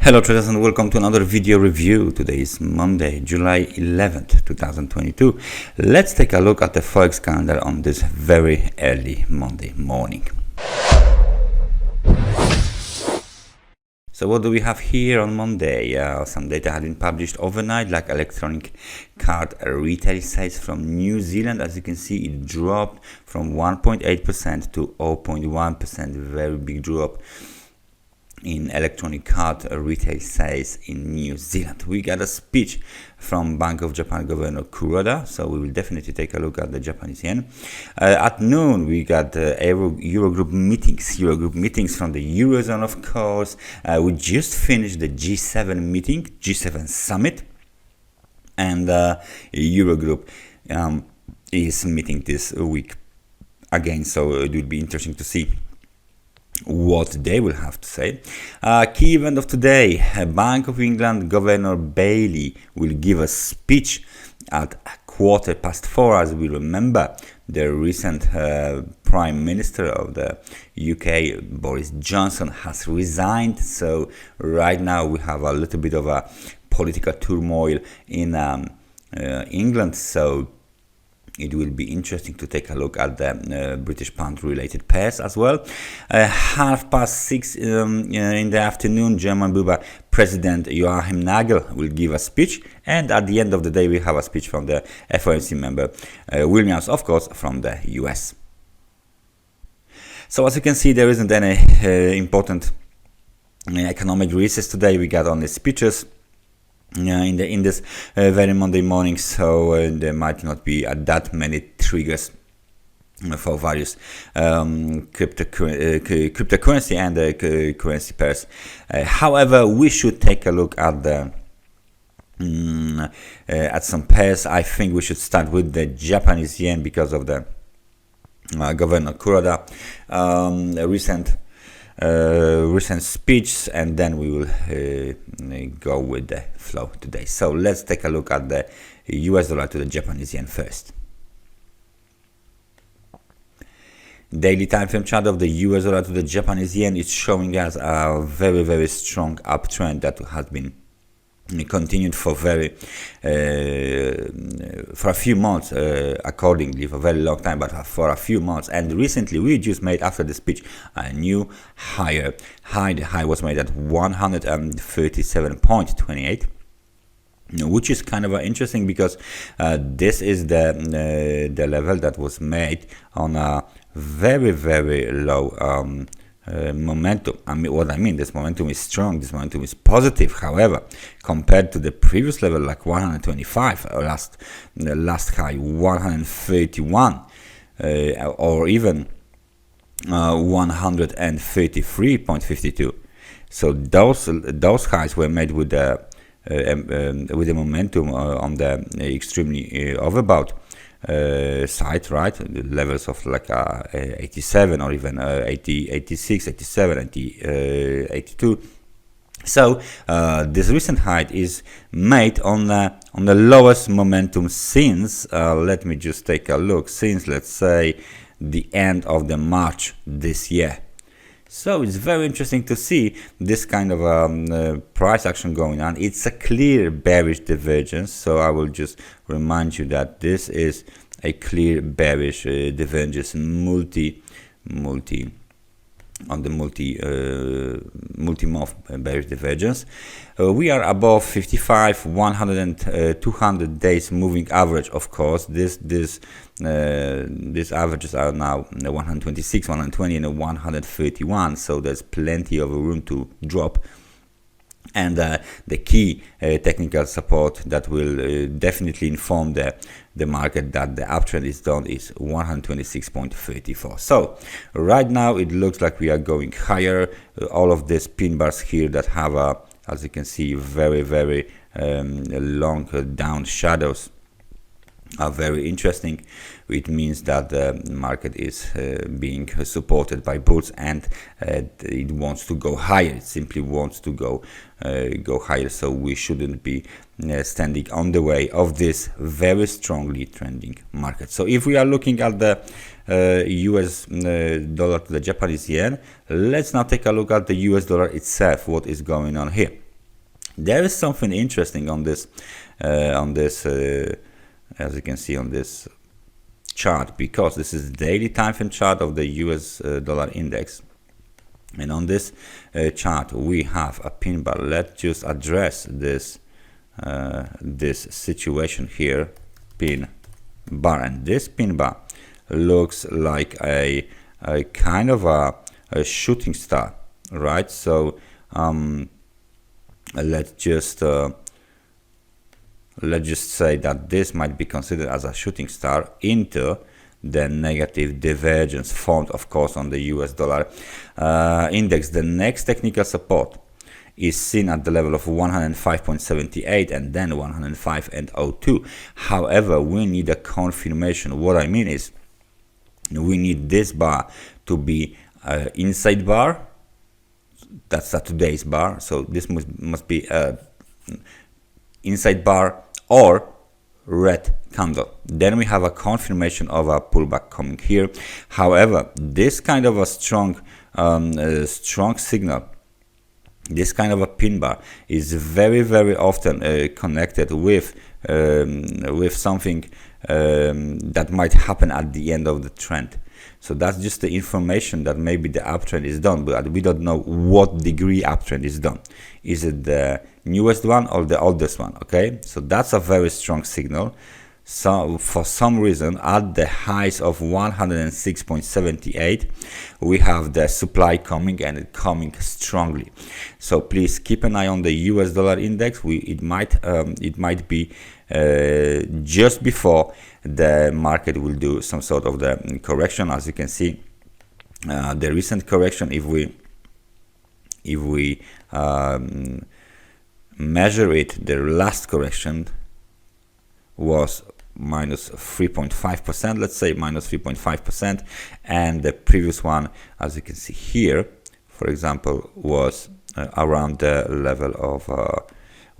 Hello traders and welcome to another video review. Today is Monday, July 11th, 2022. Let's take a look at the Forex calendar on this very early Monday morning. So what do we have here on Monday? Some data had been published overnight, like electronic card retail sales from New Zealand. As you can see, it dropped from 1.8% to 0.1%, very big drop in electronic card retail sales in New Zealand. We got a speech from Bank of Japan Governor Kuroda, so we will definitely take a look at the Japanese yen. At noon, we got Eurogroup meetings from the Eurozone, of course. We just finished the G7 meeting, G7 summit, and Eurogroup is meeting this week again, so it will be interesting to see what they will have to say. Key event of today, Bank of England Governor Bailey will give a speech at 4:15. As we remember, the recent Prime Minister of the UK, Boris Johnson, has resigned. So right now we have a little bit of a political turmoil in England. So it will be interesting to take a look at the British pound related pairs as well. 6:30 in the afternoon, German Buba President Joachim Nagel will give a speech, and at the end of the day we have a speech from the FOMC member Williams, of course, from the US. So as you can see, there isn't any important economic recess today. We got only speeches in this very Monday morning, so there might not be that many triggers for various cryptocurrency and currency pairs. However, we should take a look at the at some pairs. I think we should start with the Japanese yen because of the Governor Kuroda recent speech, and then we will go with the flow today. So let's take a look at the US dollar to the Japanese yen first. Daily time frame chart of the US dollar to the Japanese yen is showing us a very strong uptrend that has been continued for a few months, accordingly, for a very long time, but for a few months. And recently we just made, after the speech, a new higher high. The high was made at 137.28, which is kind of interesting because this is the level that was made on a very low momentum. This momentum is strong, this momentum is positive. However, compared to the previous level, like 125, last high 131, or even 133.52. So those highs were made with the momentum on the extremely overbought side, right? The levels of like 87 or even 80, 86, 87, 82. So this recent high is made on the lowest momentum since let me just take a look, since, let's say, the end of the March this year. So it's very interesting to see this kind of price action going on. It's a clear bearish divergence, so I will just remind you that this is a clear bearish divergence, multi-month bearish divergence. We are above 55, 100 and 200 days moving average. Of course, these averages are now 126, 120 and 131, so there's plenty of room to drop. And the key technical support that will definitely inform the market that the uptrend is done is 126.34. So right now it looks like we are going higher. All of these pin bars here that have as you can see, very long down shadows are very interesting. It means that the market is being supported by bulls, and it wants to go higher. It simply wants to go higher. So we shouldn't be standing on the way of this very strongly trending market. So if we are looking at the US dollar to the Japanese yen, let's now take a look at the US dollar itself. What is going on here? There is something interesting on this as you can see on this chart, because this is the daily time frame chart of the US dollar index, and on this chart we have a pin bar. Let's just address this this situation here, pin bar, and this pin bar looks like a kind of a shooting star, right? So let's just say that this might be considered as a shooting star into the negative divergence formed, of course, on the US dollar index. The next technical support is seen at the level of 105.78 and then 105.02. However, we need a confirmation. What I mean is, we need this bar to be inside bar. That's today's bar. So this must be inside bar or red candle. Then we have a confirmation of a pullback coming here. However, this kind of a strong signal, this kind of a pin bar, is very often connected with something that might happen at the end of the trend. So that's just the information that maybe the uptrend is done, but we don't know what degree uptrend is done. Is it the newest one or the oldest one? Okay, so that's a very strong signal. So for some reason, at the highs of 106.78, we have the supply coming, and it coming strongly. So please keep an eye on the US dollar index. It might be just before the market will do some sort of the correction. As you can see, the recent correction, if we measure it, the last correction was minus 3.5%, let's say minus 3.5%, and the previous one, as you can see here, for example, was around the level of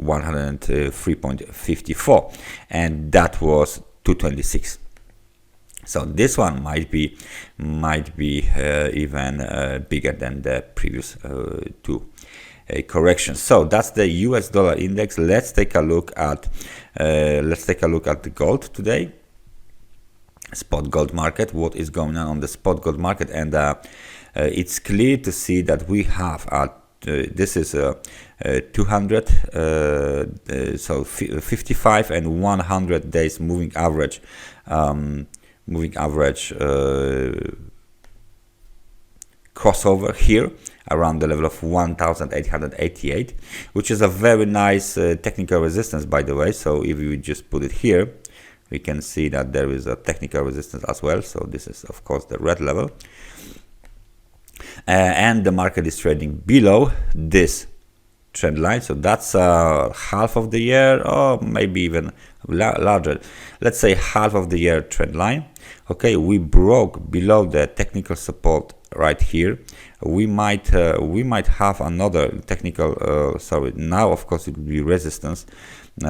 103.54, and that was 226. So this one might be even bigger than the previous two corrections. So that's the US dollar index. Let's take a look at the gold today, spot gold market. What is going on the spot gold market? And it's clear to see that we have this is 200 so 55 and 100 days moving average crossover here around the level of 1888, which is a very nice technical resistance, by the way. So if we just put it here, we can see that there is a technical resistance as well. So this is of course the red level, and the market is trading below this trend line. So that's half of the year, or maybe even larger, let's say half of the year trend line. Okay, we broke below the technical support right here. We might have another technical now of course it will be resistance.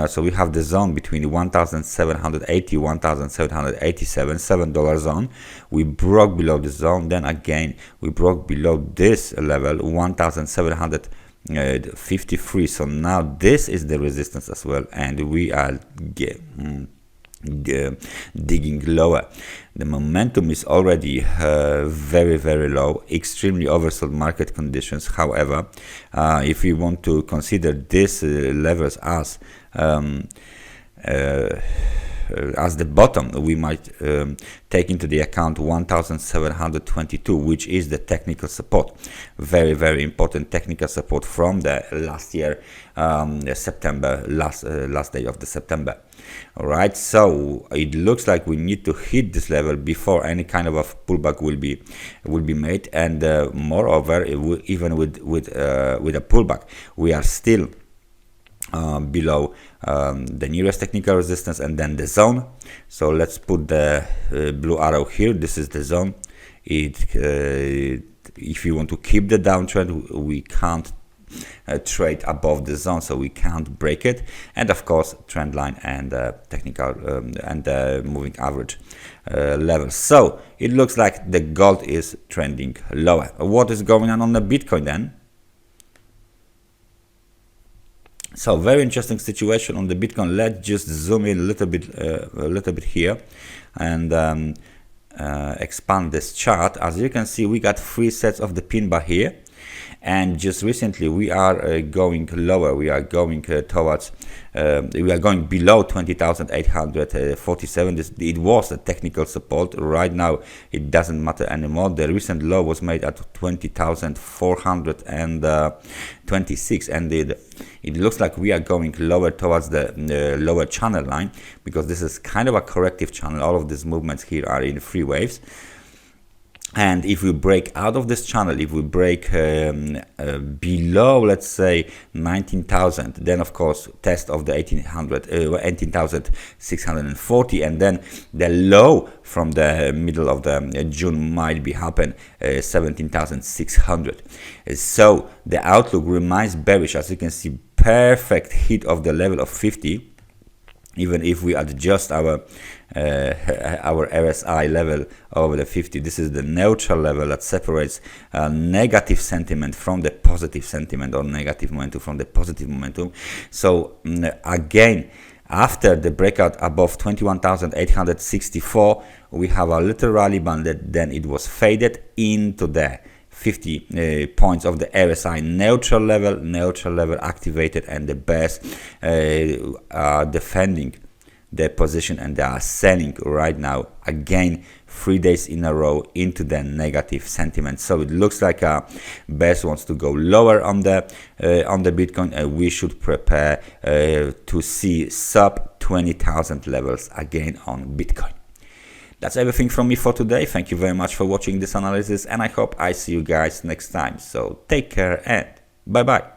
So we have the zone between 1780 1787 $7 zone. We broke below the zone, then again we broke below this level 1753. So now this is the resistance as well, and we are digging lower. The momentum is already very low, extremely oversold market conditions. However, if we want to consider these levels as the bottom, we might take into the account 1722, which is the technical support. Very important technical support from the last year, September, last day of the September. All right, so it looks like we need to hit this level before any kind of a pullback will be made, and moreover, even with a pullback, we are still below the nearest technical resistance and then the zone. So let's put the blue arrow here. This is the zone. If you want to keep the downtrend, we can't trade above the zone, so we can't break it. And of course, trend line and technical and moving average levels. So it looks like the gold is trending lower. What is going on the Bitcoin then? So very interesting situation on the Bitcoin. Let's just zoom in a little bit here, and expand this chart. As you can see, we got 3 sets of the pin bar here, and just recently we are going lower. We are going towards we are going below 20,847. It was a technical support. Right now it doesn't matter anymore. The recent low was made at 20,426, and it looks like we are going lower towards the lower channel line, because this is kind of a corrective channel. All of these movements here are in 3 waves. And if we break out of this channel, if we break below, let's say 19,000, then of course test of the 18,640, and then the low from the middle of the June might be happen 17,600. So the outlook remains bearish. As you can see, perfect hit of the level of 50. Even if we adjust our RSI level over the 50, this is the neutral level that separates negative sentiment from the positive sentiment, or negative momentum from the positive momentum. So again, after the breakout above 21,864, we have a little rally band that then it was faded into the 50 points of the RSI neutral level activated, and the bears are defending their position, and they are selling right now again 3 days in a row into the negative sentiment. So it looks like bears wants to go lower on the Bitcoin, and we should prepare to see sub 20,000 levels again on Bitcoin. That's everything from me for today. Thank you very much for watching this analysis, and I hope I see you guys next time. So take care and bye bye.